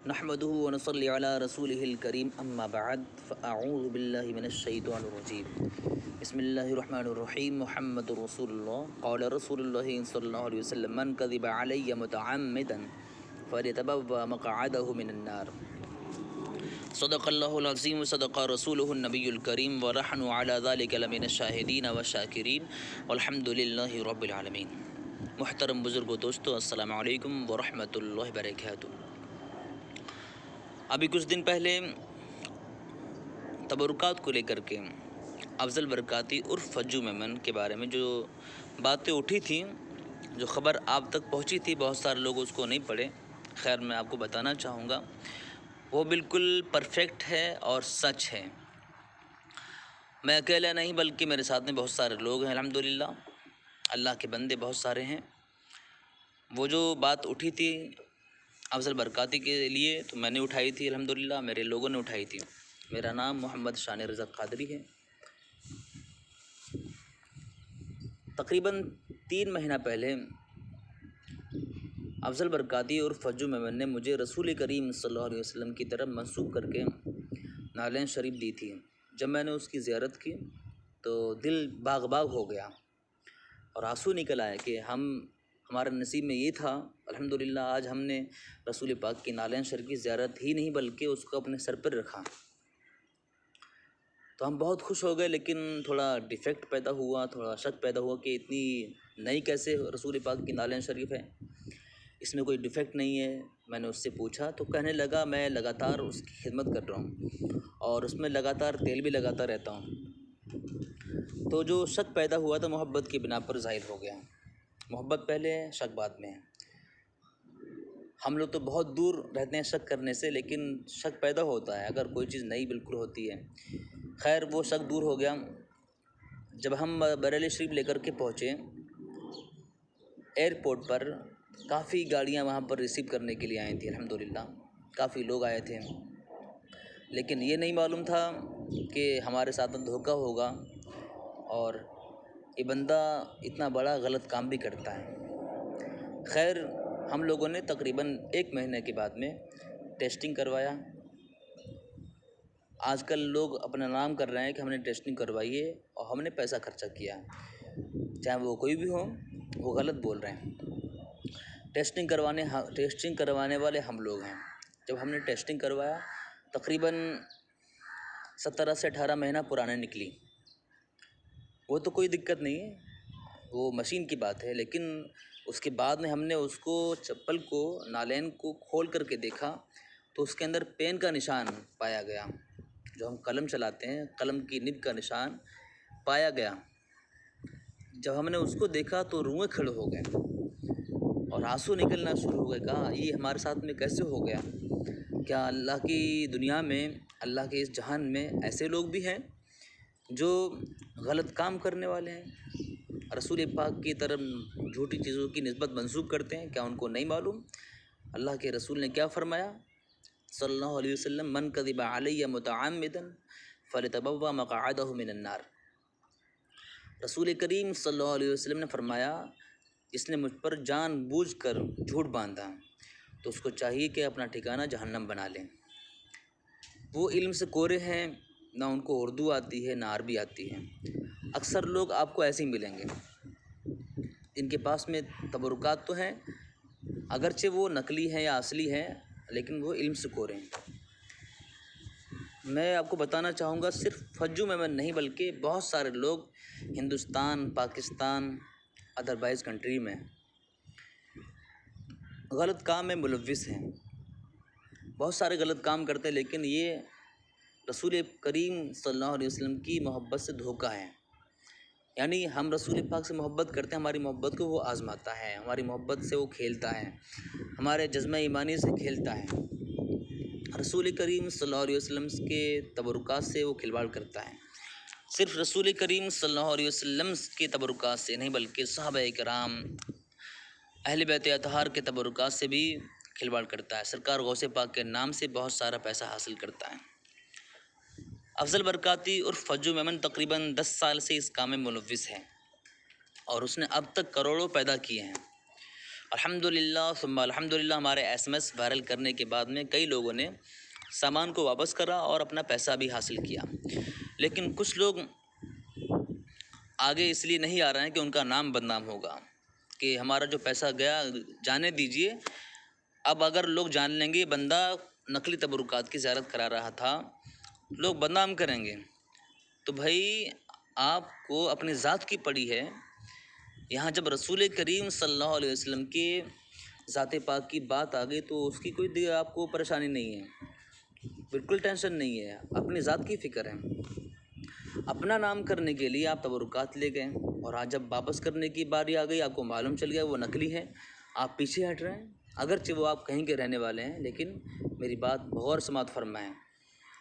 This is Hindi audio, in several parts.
नहमदुहु व नसल्ली अला रसूलिहिल करीम अम्मा बअद फ़अऊज़ु बिल्लाहि मिनश शैतानिर रजीम बिस्मिल्लाहिर रहमानिर रहीम मुहम्मदुर रसूलुल्लाह क़ाला रसूलुल्लाहि सल्लल्लाहु अलैहि वसल्लम मन कज़िबा अलैया मुतअम्मिदन फ़लियतबव्वा मक़अदहु मिनन नार सदक़ल्लाहुल अज़ीम व सदक़ रसूलुहुन नबियुल करीम व नहनु अला ज़ालिका लमिनश शाहिदीन व शाकिरीन वल्हम्दुलिल्लाहि रब्बिल आलमीन। मुहतरम बुज़ुर्गो दोस्तों, अस्सलामु अलैकुम व रहमतुल्लाहि व बरकातुहू। अभी कुछ दिन पहले तबरुकात को लेकर के अफजल बरकाती उर्फ फज्जू मेमन के बारे में जो बातें उठी थी, जो ख़बर आप तक पहुंची थी, बहुत सारे लोग उसको नहीं पढ़े। खैर, मैं आपको बताना चाहूँगा वो बिल्कुल परफेक्ट है और सच है। मैं अकेला नहीं बल्कि मेरे साथ में बहुत सारे लोग हैं। अल्हम्दुलिल्लाह, अल्लाह के बंदे बहुत सारे हैं। वो जो बात उठी थी अफजल बरकाती के लिए तो मैंने उठाई थी, अल्हम्दुलिल्लाह मेरे लोगों ने उठाई थी। मेरा नाम मोहम्मद शान रज़ा क़ादरी है। तकरीबन 3 महीना पहले अफजल बरकाती और फज्जू मेमन ने मुझे रसूल करीम सल्लल्लाहु अलैहि वसल्लम की तरफ मंसूब करके नालें शरीफ दी थी। जब मैंने उसकी ज़ियारत की तो दिल बाग बाग हो गया और आंसू निकल आए कि हमारा नसीब में ये था। अल्हम्दुलिल्लाह आज हमने रसूल पाक की नालें शरीफ की ज़ियारत ही नहीं बल्कि उसको अपने सर पर रखा। तो हम बहुत खुश हो गए, लेकिन थोड़ा डिफेक्ट पैदा हुआ, थोड़ा शक पैदा हुआ कि इतनी नई कैसे रसूल पाक की नालें शरीफ है, इसमें कोई डिफेक्ट नहीं है। मैंने उससे पूछा तो कहने लगा मैं लगातार उसकी खिदमत कर रहा हूँ और उसमें लगातार तेल भी लगाता रहता हूँ। तो जो शक पैदा हुआ था मोहब्बत की बिना पर ज़ाहिर हो गया। मोहब्बत पहले है, शक बाद में है। हम लोग तो बहुत दूर रहते हैं शक करने से, लेकिन शक पैदा होता है अगर कोई चीज़ नई बिल्कुल होती है। खैर, वो शक दूर हो गया जब हम बरेली शरीफ लेकर के पहुँचे। एयरपोर्ट पर काफ़ी गाड़ियाँ वहाँ पर रिसीव करने के लिए आई थी। अल्हम्दुलिल्लाह काफ़ी लोग आए थे, लेकिन ये नहीं मालूम था कि हमारे साथ धोखा होगा और ये बंदा इतना बड़ा गलत काम भी करता है। खैर, हम लोगों ने तकरीबन 1 महीने के बाद में टेस्टिंग करवाया। आजकल लोग अपना नाम कर रहे हैं कि हमने टेस्टिंग करवाई है और हमने पैसा खर्चा किया। चाहे वो कोई भी हो, वो गलत बोल रहे हैं। टेस्टिंग करवाने वाले हम लोग हैं। जब हमने टेस्टिंग करवाया तकरीबन 17 से 18 महीना पुराने निकली। वो तो कोई दिक्कत नहीं है, वो मशीन की बात है। लेकिन उसके बाद में हमने उसको चप्पल को नालेन को खोल करके देखा तो उसके अंदर पेन का निशान पाया गया। जो हम कलम चलाते हैं, कलम की निब का निशान पाया गया। जब हमने उसको देखा तो रुएं खड़े हो गए और आंसू निकलना शुरू हो गए। कहा ये हमारे साथ में कैसे हो गया? क्या अल्लाह की दुनिया में, अल्लाह के इस जहान में ऐसे लोग भी हैं जो गलत काम करने वाले हैं, रसूल पाक की तरफ झूठी चीज़ों की निस्बत मंसूब करते हैं? क्या उनको नहीं मालूम अल्लाह के रसूल ने क्या फ़रमाया सल्लल्लाहु अलैहि वसल्लम, मन कज़िबा अलैया मुतअम्मिदन फ़लियतबव्वा मक़अदहु मिनन नार। रसूल करीम सल्लल्लाहु अलैहि वसल्लम ने फरमाया, जिसने मुझ पर जानबूझकर झूठ बांधा तो उसको चाहिए कि अपना ठिकाना जहन्नम बना लें। वो इल्म से कोरे हैं, ना उनको उर्दू आती है ना अरबी आती है। अक्सर लोग आपको ऐसे ही मिलेंगे, इनके पास में तबरुकात तो हैं, अगरचे वो नकली हैं या असली हैं, लेकिन वो इल्म से कोरे हैं। मैं आपको बताना चाहूँगा सिर्फ फज्जू मेमन नहीं बल्कि बहुत सारे लोग हिंदुस्तान, पाकिस्तान, अदरवाइज़ कंट्री में गलत काम में मुलव्विस हैं। बहुत सारे गलत काम करते हैं, लेकिन ये रसूल करीम सल्लल्लाहु अलैहि वसल्लम की मोहब्बत से धोखा है। यानी हम रसूल पाक से मोहब्बत करते हैं, हमारी मोहब्बत को वो आज़माता है, हमारी मोहब्बत से वो खेलता है, हमारे जज्बा ईमानी से खेलता है। रसूल करीम सल्लल्लाहु अलैहि वसल्लम के तबरुकात से वो खिलवाड़ करता है। सिर्फ रसूल करीम सल्लल्लाहु अलैहि वसल्लम के तबरुकात से नहीं बल्कि सहाबाए किराम, अहले बैत अतहार के तबरुकात से भी खिलवाड़ करता है। सरकार गौसे पाक के नाम से बहुत सारा पैसा हासिल करता है। अफजल बरकाती और फज्जू मेमन तकरीबन 10 साल से इस काम में मुलव्विस है और उसने अब तक करोड़ों पैदा किए हैं। अल्हम्दुलिल्लाह सुम्मा अल्हम्दुलिल्लाह हमारे एसएमएस वायरल करने के बाद में कई लोगों ने सामान को वापस करा और अपना पैसा भी हासिल किया। लेकिन कुछ लोग आगे इसलिए नहीं आ रहे हैं कि उनका नाम बदनाम होगा कि हमारा जो पैसा गया जाने दीजिए। अब अगर लोग जान लेंगे बंदा नकली तबरुकात की ज़ियारत करा रहा था, लोग बदनाम करेंगे। तो भाई आपको अपनी ज़ात की पड़ी है। यहाँ जब रसूल करीम सल्लल्लाहु अलैहि वसल्लम के ज़ात पाक की बात आ गई तो उसकी कोई आपको परेशानी नहीं है, बिल्कुल टेंशन नहीं है, अपनी ज़ात की फ़िक्र है। अपना नाम करने के लिए आप तबरुकात ले गए और आज जब वापस करने की बारी आ गई आपको मालूम चल गया वो नकली है, आप पीछे हट रहे हैं। अगरचे वो आप कहीं के रहने वाले हैं, लेकिन मेरी बात गौर समात फरमाएं।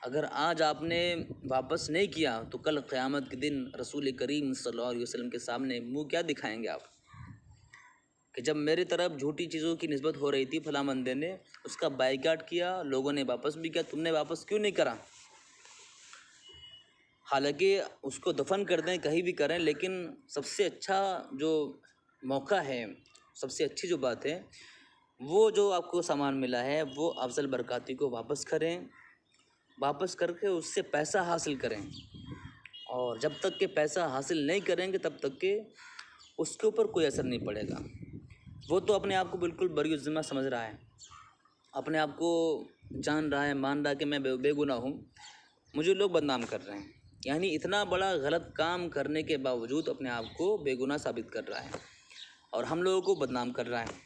अगर आज आपने वापस नहीं किया तो कल क़यामत के दिन रसूल करीम सल्लल्लाहु अलैहि वसल्लम के सामने मुँह क्या दिखाएंगे आप कि जब मेरी तरफ झूठी चीज़ों की निस्बत हो रही थी फलां बंदे ने उसका बाइकाट किया, लोगों ने वापस भी किया, तुमने वापस क्यों नहीं करा। हालांकि उसको दफन कर दें कहीं भी करें, लेकिन सबसे अच्छा जो मौका है, सबसे अच्छी जो बात है वो जो आपको सामान मिला है वो अफजल बरकाती को वापस करें, वापस करके उससे पैसा हासिल करें। और जब तक के पैसा हासिल नहीं करेंगे तब तक के उसके ऊपर कोई असर नहीं पड़ेगा। वो तो अपने आप को बिल्कुल बरी ज़िम्मा समझ रहा है, अपने आप को जान रहा है, मान रहा है कि मैं बेगुनाह हूँ, मुझे लोग बदनाम कर रहे हैं। यानी इतना बड़ा गलत काम करने के बावजूद अपने आप को बेगुनाह साबित कर रहा है और हम लोगों को बदनाम कर रहा है।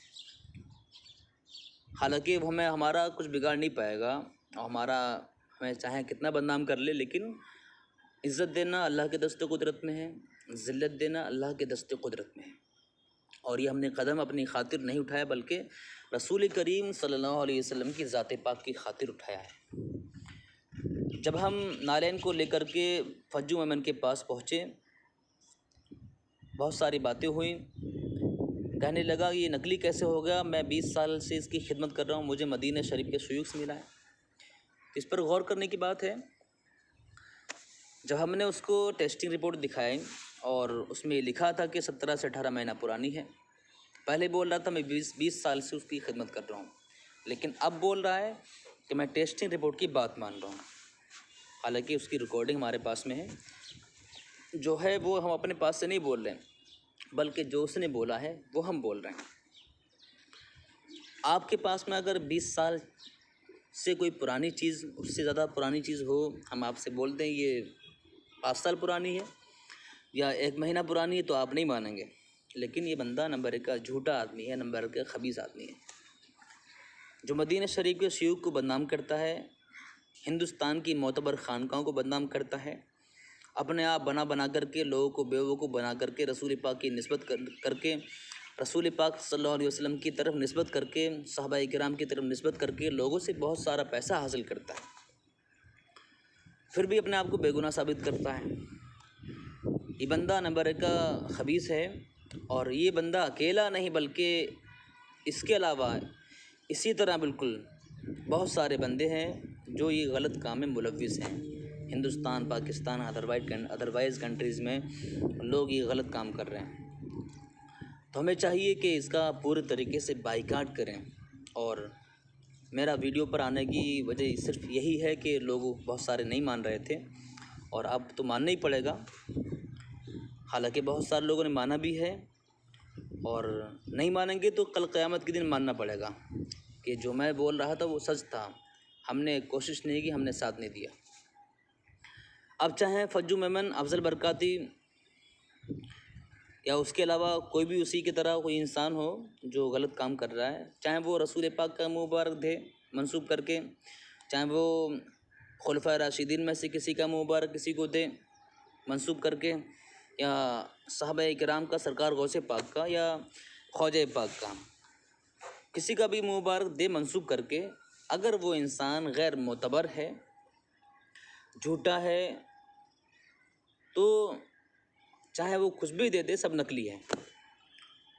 हालांकि हमें हमारा कुछ बिगाड़ नहीं पाएगा और हमें चाहे कितना बदनाम कर ले, लेकिन इज़्ज़त देना अल्लाह के दस्ते कुदरत में है, ज़िल्लत देना अल्लाह के दस्ते कुदरत में है। और ये हमने कदम अपनी खातिर नहीं उठाया बल्कि रसूल करीम सल्लल्लाहु अलैहि वसल्लम की ज़ात पाक की खातिर उठाया है। जब हम नालैन को लेकर के फज्जू मेमन के पास पहुँचे, बहुत सारी बातें हुई। कहने लगा ये नकली कैसे हो गया, मैं 20 साल से इसकी खिदमत कर रहा हूँ, मुझे मदीना शरीफ के सुयूख से मिला है। इस पर गौर करने की बात है, जब हमने उसको टेस्टिंग रिपोर्ट दिखाई और उसमें लिखा था कि 17 से 18 महीना पुरानी है। पहले बोल रहा था मैं 20 साल से उसकी खिदमत कर रहा हूँ, लेकिन अब बोल रहा है कि मैं टेस्टिंग रिपोर्ट की बात मान रहा हूँ। हालांकि उसकी रिकॉर्डिंग हमारे पास में है, जो है वो हम अपने पास से नहीं बोल रहे हैं, बल्कि जो उसने बोला है वो हम बोल रहे हैं। आपके पास में अगर 20 साल से कोई पुरानी चीज़, उससे ज़्यादा पुरानी चीज़ हो, हम आपसे बोलते हैं ये 5 साल पुरानी है या 1 महीना पुरानी है, तो आप नहीं मानेंगे। लेकिन ये बंदा नंबर 1 का झूठा आदमी है, नंबर 1 का खबीस आदमी है, जो मदीना शरीफ के शयूख को बदनाम करता है, हिंदुस्तान की मोतबर खानकाहों को बदनाम करता है, अपने आप बना करके लोगों को बेवकूफ़ बना करके रसूल पाक की निस्बत करके रसूल पाक सल्लल्लाहु अलैहि वसल्लम की तरफ निस्बत करके, सहाबाए किराम की तरफ निस्बत करके लोगों से बहुत सारा पैसा हासिल करता है, फिर भी अपने आप को बेगुनाह साबित करता है। ये बंदा नंबर 1 का खबीस है। और ये बंदा अकेला नहीं बल्कि इसके अलावा इसी तरह बिल्कुल बहुत सारे बंदे हैं जो ये गलत काम में मुलव्विस हैं। हिंदुस्तान, पाकिस्तान, अदरवाइज़ कंट्रीज़ में लोग ये गलत काम कर रहे हैं। तो हमें चाहिए कि इसका पूरे तरीके से बाइकाट करें। और मेरा वीडियो पर आने की वजह सिर्फ यही है कि लोग बहुत सारे नहीं मान रहे थे और अब तो मानना ही पड़ेगा। हालांकि बहुत सारे लोगों ने माना भी है और नहीं मानेंगे तो कल क़यामत के दिन मानना पड़ेगा कि जो मैं बोल रहा था वो सच था, हमने कोशिश नहीं की, हमने साथ नहीं दिया। अब चाहे फज्जू मेमन, अफजल बरकाती या उसके अलावा कोई भी उसी की तरह कोई इंसान हो जो गलत काम कर रहा है, चाहे वो रसूल पाक का मुबारक दे मंसूब करके, चाहे वो खुलफा राशिदीन में से किसी का मुबारक किसी को दे मंसूब करके, या सहाबाए किराम का, सरकार गौसे पाक का या ख्वाजा पाक का, किसी का भी मुबारक दे मंसूब करके, अगर वो इंसान गैर मोतबर है, झूठा है, तो चाहे वो कुछ भी दे दे, सब नकली है।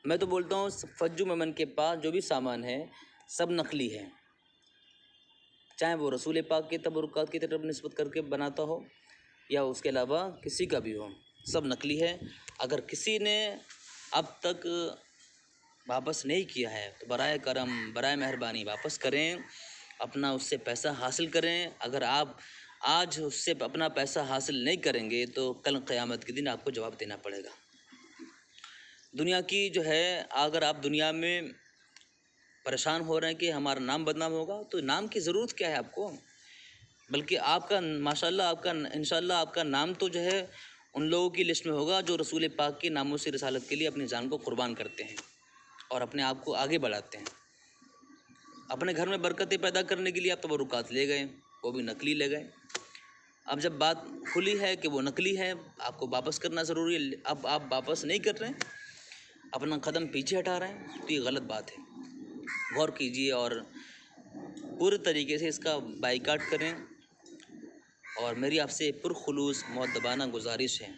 मैं तो बोलता हूँ फज्जू मेमन के पास जो भी सामान है सब नकली है, चाहे वो रसूल पाक के तबरुकात की तरफ निस्बत करके बनाता हो या उसके अलावा किसी का भी हो, सब नकली है। अगर किसी ने अब तक वापस नहीं किया है तो बराए करम बराए मेहरबानी वापस करें, अपना उससे पैसा हासिल करें। अगर आप आज उससे अपना पैसा हासिल नहीं करेंगे तो कल क़यामत के दिन आपको जवाब देना पड़ेगा। दुनिया की जो है, अगर आप दुनिया में परेशान हो रहे हैं कि हमारा नाम बदनाम होगा, तो नाम की ज़रूरत क्या है आपको, बल्कि आपका माशाल्लाह आपका इंशाल्लाह आपका नाम तो जो है उन लोगों की लिस्ट में होगा जो रसूल पाक के नामों से रिसालत के लिए अपनी जान को कुर्बान करते हैं और अपने आप को आगे बढ़ाते हैं। अपने घर में बरकतें पैदा करने के लिए आप तबरुकात ले गए, वो भी नकली ले गए। अब जब बात खुली है कि वो नकली है, आपको वापस करना ज़रूरी है, अब आप वापस नहीं कर रहे हैं, अपना कदम पीछे हटा रहे हैं, तो ये गलत बात है। गौर कीजिए और पूरे तरीके से इसका बाइकाट करें। और मेरी आपसे पुरखुलूस मुअद्दबाना गुजारिश है,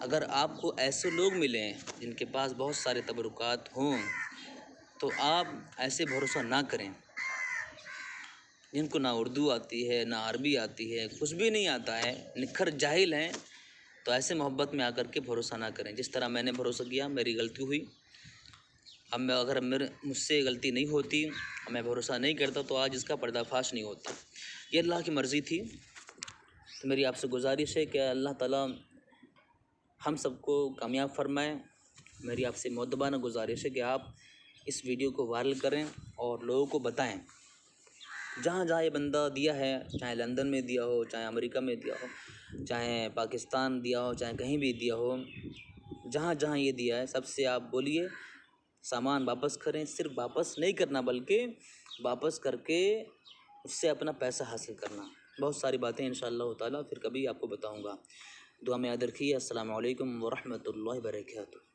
अगर आपको ऐसे लोग मिलें जिनके पास बहुत सारे तबरुकात हों, तो आप ऐसे भरोसा ना करें जिनको ना उर्दू आती है ना अरबी आती है, कुछ भी नहीं आता है, निखर जाहिल हैं। तो ऐसे मोहब्बत में आकर के भरोसा ना करें। जिस तरह मैंने भरोसा किया, मेरी गलती हुई, अब मैं अगर मुझसे गलती नहीं होती, मैं भरोसा नहीं करता, तो आज इसका पर्दाफाश नहीं होता। ये अल्लाह की मर्ज़ी थी। तो मेरी आपसे गुजारिश है कि अल्लाह ताला हम सबको कामयाब फरमाए। मेरी आपसे मुअद्दबाना गुजारिश है कि आप इस वीडियो को वायरल करें और लोगों को बताएं। जहाँ जहाँ ये बंदा दिया है, चाहे लंदन में दिया हो, चाहे अमेरिका में दिया हो, चाहे पाकिस्तान दिया हो, चाहे कहीं भी दिया हो, जहाँ जहाँ ये दिया है, सबसे आप बोलिए सामान वापस करें। सिर्फ वापस नहीं करना, बल्कि वापस करके उससे अपना पैसा हासिल करना। बहुत सारी बातें इंशाअल्लाह ताला फिर कभी आपको बताऊँगा। दुआ में याद रखिए। अस्सलामु अलैकुम व रहमतुल्लाहि व बरकातुहू।